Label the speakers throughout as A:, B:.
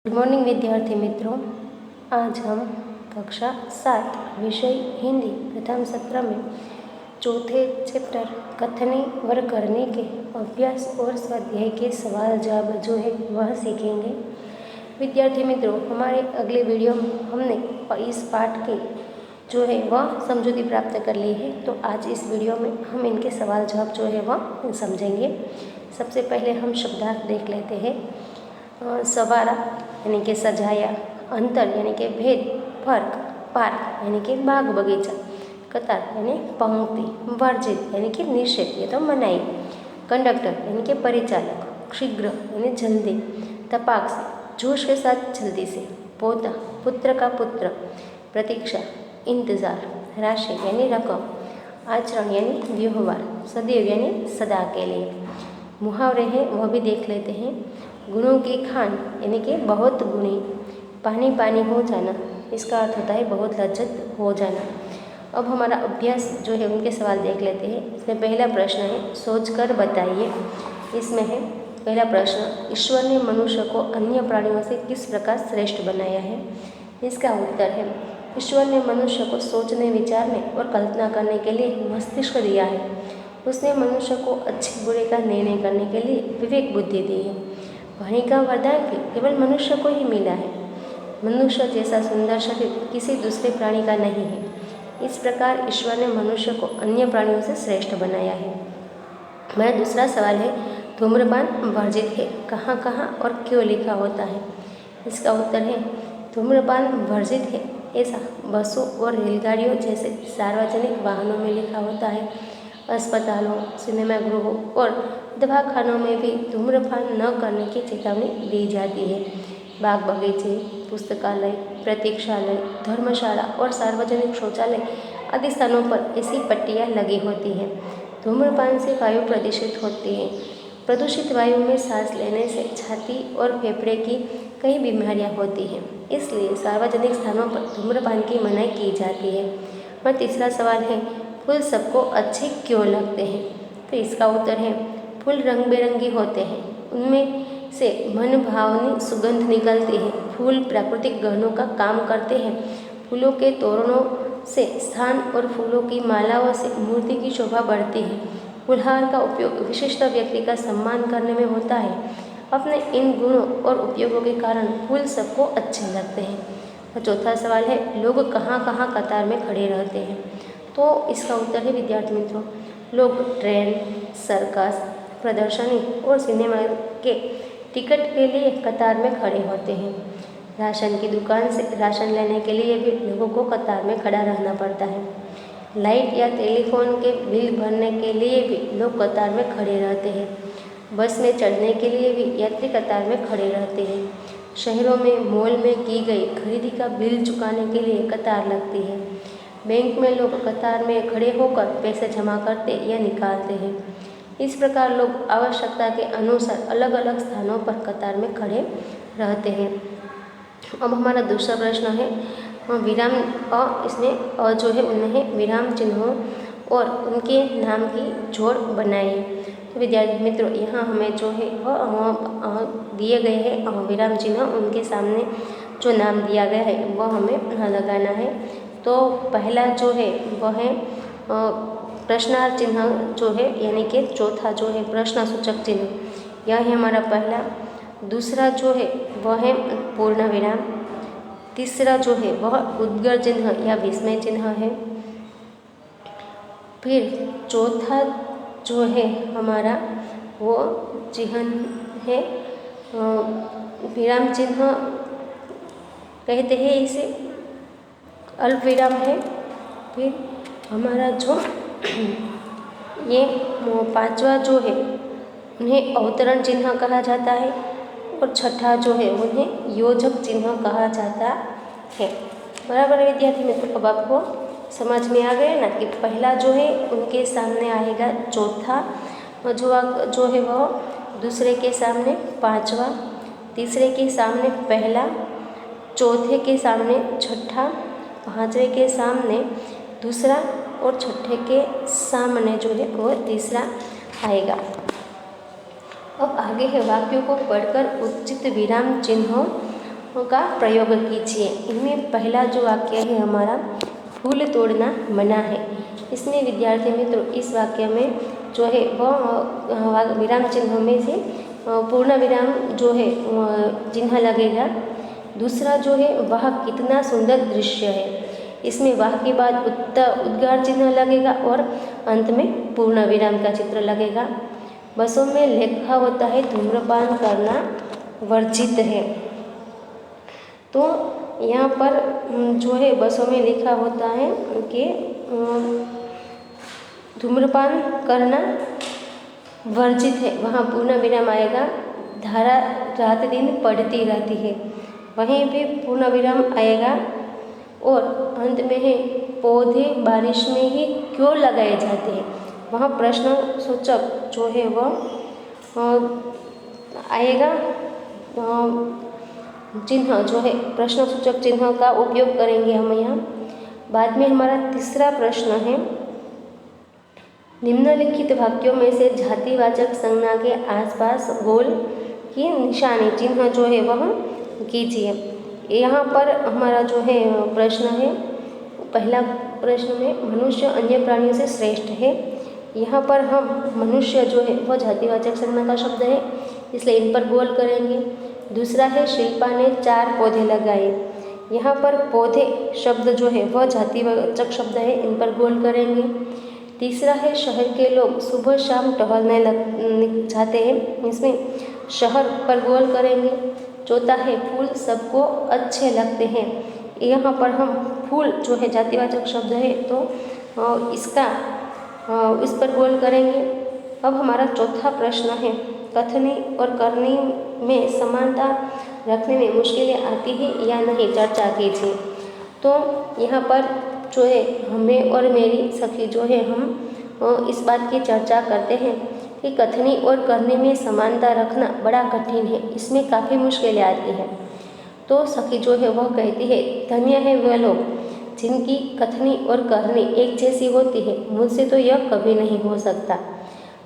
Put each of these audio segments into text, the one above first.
A: Good morning विद्यार्थी मित्रों। आज हम कक्षा 7 विषय हिंदी प्रथम सत्र में चौथे चैप्टर कथने व करने के अभ्यास और स्वाध्याय के सवाल जवाब जो है वह सीखेंगे। विद्यार्थी मित्रों, हमारे अगले वीडियो में हमने इस पाठ की जो है वह समझौती प्राप्त कर ली है, तो आज इस वीडियो में हम इनके सवाल जवाब जो है वह समझेंगे। सबसे पहले हम शब्दार्थ देख लेते हैं। सवारा यानी कि सजाया, अंतर यानी कि भेद, फर्क, पार्क यानी कि बाग बगीचा, कतार यानी पंक्ति, वर्जित यानी कि निषेध ये तो मनाही, कंडक्टर यानी कि परिचालक, शीघ्र यानी जल्दी, तपाक से जोश के साथ जल्दी से, पोता पुत्र का पुत्र, प्रतीक्षा इंतजार, राशि यानी रकम, आचरण यानी व्यवहार, सदैव यानी सदा के लिए। मुहावरे हैं वह भी देख लेते हैं। गुणों की खान यानी कि बहुत गुणी, पानी पानी हो जाना, इसका अर्थ होता है बहुत लज्जत हो जाना। अब हमारा अभ्यास जो है उनके सवाल देख लेते हैं। इसमें पहला प्रश्न है सोचकर बताइए। इसमें है पहला प्रश्न, ईश्वर ने मनुष्य को अन्य प्राणियों से किस प्रकार श्रेष्ठ बनाया है। इसका उत्तर है ईश्वर ने मनुष्य को सोचने, विचारने और कल्पना करने के लिए मस्तिष्क दिया है। उसने मनुष्य को अच्छे बुरे का निर्णय करने के लिए विवेक बुद्धि दी है। वाणी का वरदान भी केवल मनुष्य को ही मिला है। मनुष्य जैसा सुंदर शरीर किसी दूसरे प्राणी का नहीं है। इस प्रकार ईश्वर ने मनुष्य को अन्य प्राणियों से श्रेष्ठ बनाया है। हमारा दूसरा सवाल है धूम्रपान वर्जित है, कहाँ कहाँ और क्यों लिखा होता है। इसका उत्तर है धूम्रपान वर्जित है ऐसा बसों और रेलगाड़ियों जैसे सार्वजनिक वाहनों में लिखा होता है। अस्पतालों, सिनेमागृहों और दवाखानों में भी धूम्रपान न करने की चेतावनी दी जाती है। बाग बगीचे, पुस्तकालय, प्रतीक्षालय, धर्मशाला और सार्वजनिक शौचालय आदि स्थानों पर ऐसी पट्टियाँ लगी होती हैं। धूम्रपान से वायु प्रदूषित होती है। प्रदूषित वायु में सांस लेने से छाती और फेफड़े की कई बीमारियां होती हैं, इसलिए सार्वजनिक स्थानों पर धूम्रपान की मनाही की जाती है। और तीसरा सवाल है फूल सबको अच्छे क्यों लगते हैं। तो इसका उत्तर है फूल रंग बिरंगे होते हैं, उनमें से मन भावनी सुगंध निकलती है। फूल प्राकृतिक गहनों का काम करते हैं। फूलों के तोरणों से स्थान और फूलों की मालाओं से मूर्ति की शोभा बढ़ती है। फूलहार का उपयोग विशिष्ट व्यक्ति का सम्मान करने में होता है। अपने इन गुणों और उपयोगों के कारण फूल सबको अच्छे लगते हैं। और चौथा सवाल है लोग कहाँ कहाँ कतार में खड़े रहते हैं। तो इसका उत्तर है विद्यार्थी मित्रों, लोग ट्रेन, सर्कस, प्रदर्शनी और सिनेमा के टिकट के लिए कतार में खड़े होते हैं। राशन की दुकान से राशन लेने के लिए भी लोगों को कतार में खड़ा रहना पड़ता है। लाइट या टेलीफोन के बिल भरने के लिए भी लोग कतार में खड़े रहते हैं। बस में चढ़ने के लिए भी यात्री कतार में खड़े रहते हैं। शहरों में मॉल में की गई खरीदी का बिल चुकाने के लिए कतार लगती है। बैंक में लोग कतार में खड़े होकर पैसे जमा करते या निकालते हैं। इस प्रकार लोग आवश्यकता के अनुसार अलग अलग स्थानों पर कतार में खड़े रहते हैं। अब हमारा दूसरा प्रश्न है विराम इसमें जो है उन्हें विराम चिन्हों और उनके नाम की जोड़ बनाए। तो विद्यार्थी मित्रों, यहाँ हमें जो है वह दिए गए हैं विराम चिन्ह, उनके सामने जो नाम दिया गया है वह हमें लगाना है। तो पहला जो है वह है प्रश्नार्थ चिन्ह जो है, यानी कि चौथा जो है प्रश्नसूचक चिन्ह, यह है हमारा पहला। दूसरा जो है वह है पूर्ण विराम। तीसरा जो है वह उद्गार चिन्ह या विस्मय चिन्ह है। फिर चौथा जो है हमारा वो चिन्ह है विराम चिन्ह कहते हैं इसे, अल्प विराम है। फिर हमारा जो ये पांचवा जो है उन्हें अवतरण चिन्ह कहा जाता है और छठा जो है उन्हें योजक चिन्ह कहा जाता है। बराबर है विद्यार्थी मित्रों, अब आपको समझ में आ गया ना कि पहला जो है उनके सामने आएगा चौथा जो है वह, दूसरे के सामने पांचवा, तीसरे के सामने पहला, चौथे के सामने छठा, पांचवें के सामने दूसरा और छठे के सामने जो है वो तीसरा आएगा। अब आगे है वाक्यों को पढ़कर उचित विराम चिन्हों का प्रयोग कीजिए। इनमें पहला जो वाक्य है हमारा, फूल तोड़ना मना है। इसमें विद्यार्थी मित्रों इस वाक्य में जो है वह विराम चिन्हों में से पूर्ण विराम जो है चिन्ह लगेगा। दूसरा जो है वह कितना सुंदर दृश्य है, इसमें वाह के बाद उद्गार चिन्ह लगेगा और अंत में पूर्ण विराम का चित्र लगेगा। बसों में लिखा होता है धूम्रपान करना वर्जित है। तो यहाँ पर जो है बसों में लिखा होता है कि धूम्रपान करना वर्जित है, वहाँ पूर्ण विराम आएगा। धारा रात दिन पड़ती रहती है, वहीं भी पूर्ण विराम आएगा। और अंत में है पौधे बारिश में ही क्यों लगाए जाते हैं, वहाँ प्रश्न सूचक जो है वह आएगा। चिन्ह जो है प्रश्न सूचक चिन्ह का उपयोग करेंगे हम यहाँ। बाद में हमारा तीसरा प्रश्न है, निम्नलिखित वाक्यों में से जातिवाचक संज्ञा के आसपास गोल की निशानी चिन्ह जो है वह कीजिए। यहाँ पर हमारा जो है प्रश्न है, पहला प्रश्न में मनुष्य अन्य प्राणियों से श्रेष्ठ है। यहाँ पर हम मनुष्य जो है वह जातिवाचक संज्ञा का शब्द है, इसलिए इन पर गोल करेंगे। दूसरा है शिल्पा ने 4 पौधे लगाए। यहाँ पर पौधे शब्द जो है वह जातिवाचक शब्द है, इन पर गोल करेंगे। तीसरा है शहर के लोग सुबह शाम टहलने जाते हैं, इसमें शहर पर गोल करेंगे। चौथा है फूल सबको अच्छे लगते हैं। यहाँ पर हम फूल जो है जातिवाचक शब्द है तो इसका इस पर गोल करेंगे। अब हमारा चौथा प्रश्न है, कथनी और करनी में समानता रखने में मुश्किलें आती है या नहीं, चर्चा कीजिए। तो यहाँ पर जो है हमें और मेरी सखी जो है हम इस बात की चर्चा करते हैं कि कथनी और करनी में समानता रखना बड़ा कठिन है, इसमें काफ़ी मुश्किलें आती हैं। तो सखी जो है वह कहती है, धन्य है वह लोग जिनकी कथनी और करनी एक जैसी होती है, मुझसे तो यह कभी नहीं हो सकता।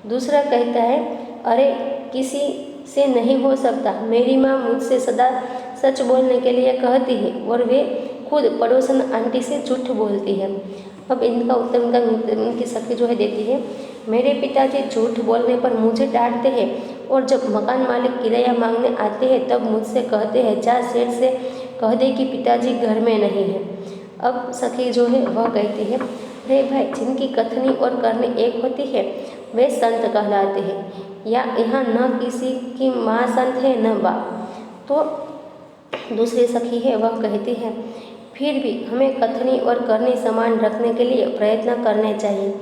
A: दूसरा कहता है, अरे किसी से नहीं हो सकता, मेरी माँ मुझसे सदा सच बोलने के लिए कहती है और वे खुद पड़ोसन आंटी से झूठ बोलती है। अब इनका उत्तर उनकी सखी जो है देती है, मेरे पिताजी झूठ बोलने पर मुझे डांटते हैं और जब मकान मालिक किराया मांगने आते हैं तब मुझसे कहते हैं, जा सेठ से कह दे कि पिताजी घर में नहीं है। अब सखी जो है वह कहती है, अरे भाई जिनकी कथनी और करनी एक होती है वे संत कहलाते हैं, या यहाँ न किसी की माँ संत है न बाप। तो दूसरी सखी है वह कहती है, फिर भी हमें कथनी और करनी समान रखने के लिए प्रयत्न करने चाहिए।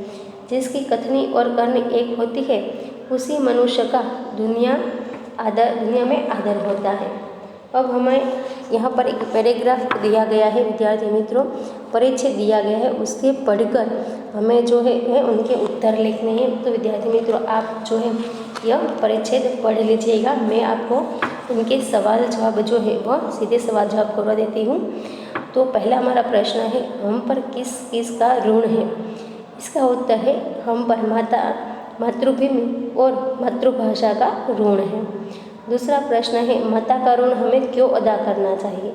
A: जिसकी कथनी और करनी एक होती है उसी मनुष्य का दुनिया में आदर होता है। अब हमें यहाँ पर एक पैराग्राफ दिया गया है विद्यार्थी मित्रों, परिच्छेद दिया गया है, उसके पढ़कर हमें जो है उनके उत्तर लिखने हैं। तो विद्यार्थी मित्रों आप जो है यह परिच्छेद पढ़ लीजिएगा। मैं आपको उनके सवाल जवाब जो है वह सीधे सवाल जवाब करवा देती हूँ। तो पहला हमारा प्रश्न है, हम पर किस किस का ऋण है। इसका उत्तर है, हम पर मातृभूमि और मातृभाषा का ऋण है। दूसरा प्रश्न है, माता का ऋण हमें क्यों अदा करना चाहिए।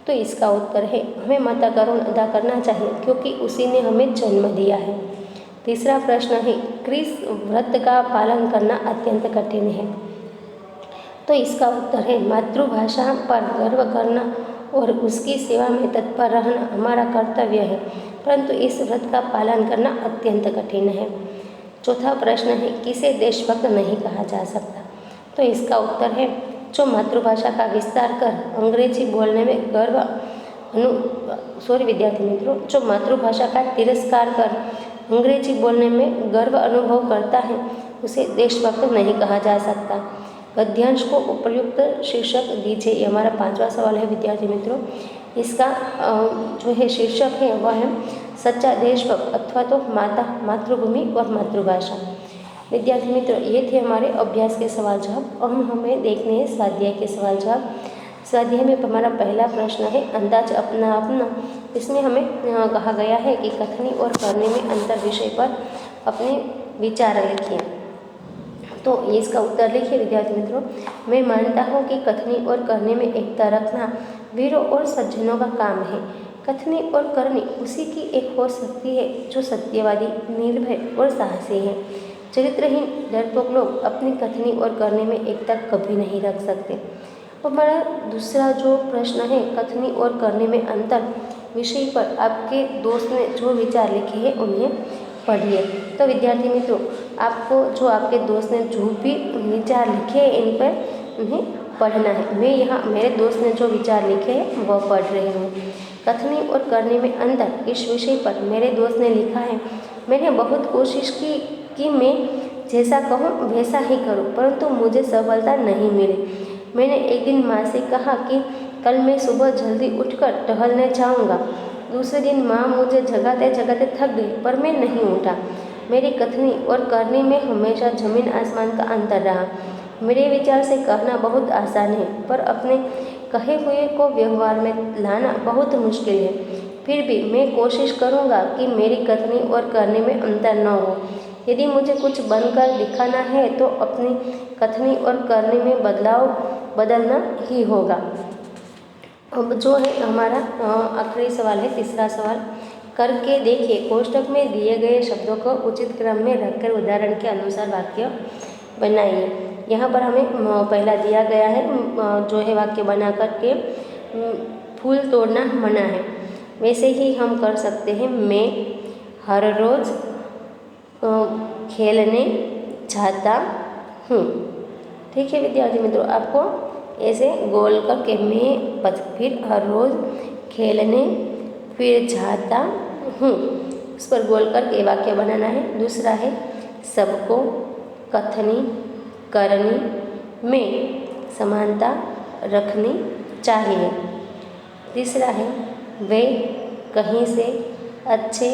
A: तो इसका उत्तर है, हमें माता का ऋण अदा करना चाहिए क्योंकि उसी ने हमें जन्म दिया है। तीसरा प्रश्न है, किस व्रत का पालन करना अत्यंत कठिन है। तो इसका उत्तर है, मातृभाषा पर गर्व करना और उसकी सेवा में तत्पर रहना हमारा कर्तव्य है, परंतु इस व्रत का पालन करना अत्यंत कठिन है। चौथा प्रश्न है, किसे देशभक्त नहीं कहा जा सकता। तो इसका उत्तर है, जो मातृभाषा का विस्तार कर अंग्रेजी बोलने में गर्व विद्यार्थी मित्रों, जो मातृभाषा का तिरस्कार कर अंग्रेजी बोलने में गर्व अनुभव करता है उसे देशभक्त नहीं कहा जा सकता। गद्यांश को उपयुक्त शीर्षक दीजिए, ये हमारा 5वां सवाल है विद्यार्थी मित्रों। इसका जो है शीर्षक है वह है सच्चा देशभक्त अथवा तो मातृभूमि और मातृभाषा। विद्यार्थी मित्रों ये थे हमारे अभ्यास के सवाल जवाब। अब हमें देखने हैं स्वाध्याय के सवाल जवाब। स्वाध्याय में हमारा पहला प्रश्न है, अंदाज अपना अपना। इसमें हमें कहा गया है कि कथनी और करनी में अंतर विषय पर अपने विचार लिखिए। तो इसका उत्तर लिखिए विद्यार्थी मित्रों। मैं मानता हूँ कि कथनी और करनी में एकता रखना वीरों और सज्जनों का काम है। कथनी और करनी उसी की एक हो सकती है जो सत्यवादी, निर्भय और साहसी है। चरित्रहीन डरपोक लोग अपनी कथनी और करनी में एकता कभी नहीं रख सकते। हमारा दूसरा जो प्रश्न है, कथनी और करनी में अंतर विषय पर आपके दोस्त ने जो विचार लिखे हैं उन्हें पढ़िए। तो विद्यार्थी मित्रों, आपको जो आपके दोस्त ने जो भी विचार लिखे हैं इन पर उन्हें पढ़ना है। मैं यहाँ मेरे दोस्त ने जो विचार लिखे हैं वह पढ़ रही हूँ। कथनी और करनी में अंतर इस विषय पर मेरे दोस्त ने लिखा है, मैंने बहुत कोशिश की कि मैं जैसा कहूँ वैसा ही करूँ, परंतु मुझे सफलता नहीं मिली। मैंने एक दिन माँ से कहा कि कल मैं सुबह जल्दी उठकर टहलने जाऊँगा। दूसरे दिन माँ मुझे जगाते जगाते थक गई, पर मैं नहीं उठा। मेरी कथनी और करनी में हमेशा जमीन आसमान का अंतर रहा। मेरे विचार से कहना बहुत आसान है, पर अपने कहे हुए को व्यवहार में लाना बहुत मुश्किल है। फिर भी मैं कोशिश करूँगा कि मेरी कथनी और करनी में अंतर न हो। यदि मुझे कुछ बनकर दिखाना है तो अपनी कथनी और करनी में बदलना ही होगा। अब जो है हमारा आखिरी सवाल है, तीसरा सवाल। करके देखिए, कोष्टक में दिए गए शब्दों को उचित क्रम में रखकर उदाहरण के अनुसार वाक्य बनाइए। यहाँ पर हमें पहला दिया गया है जो है वाक्य बना करके फूल तोड़ना मना है। वैसे ही हम कर सकते हैं, मैं हर रोज़ खेलने जाता हूँ। ठीक है विद्यार्थी मित्रों, आपको ऐसे गोल करके मैं फिर हर रोज़ खेलने फिर जाता हूँ, उस पर गोल करके वाक्य बनाना है। दूसरा है, सबको कथनी करनी में समानता रखनी चाहिए। तीसरा है, वे कहीं से अच्छे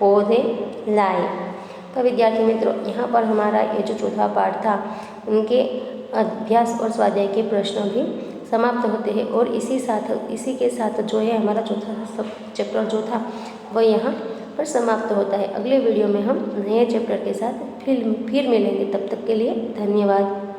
A: पौधे लाए। तो विद्यार्थी मित्रों, यहाँ पर हमारा ये जो चौथा पाठ था उनके अभ्यास और स्वाध्याय के प्रश्न भी समाप्त होते हैं और इसी के साथ जो है हमारा चौथा चैप्टर जो था वह यहाँ पर समाप्त होता है। अगले वीडियो में हम नए चैप्टर के साथ फिर मिलेंगे। तब तक के लिए धन्यवाद।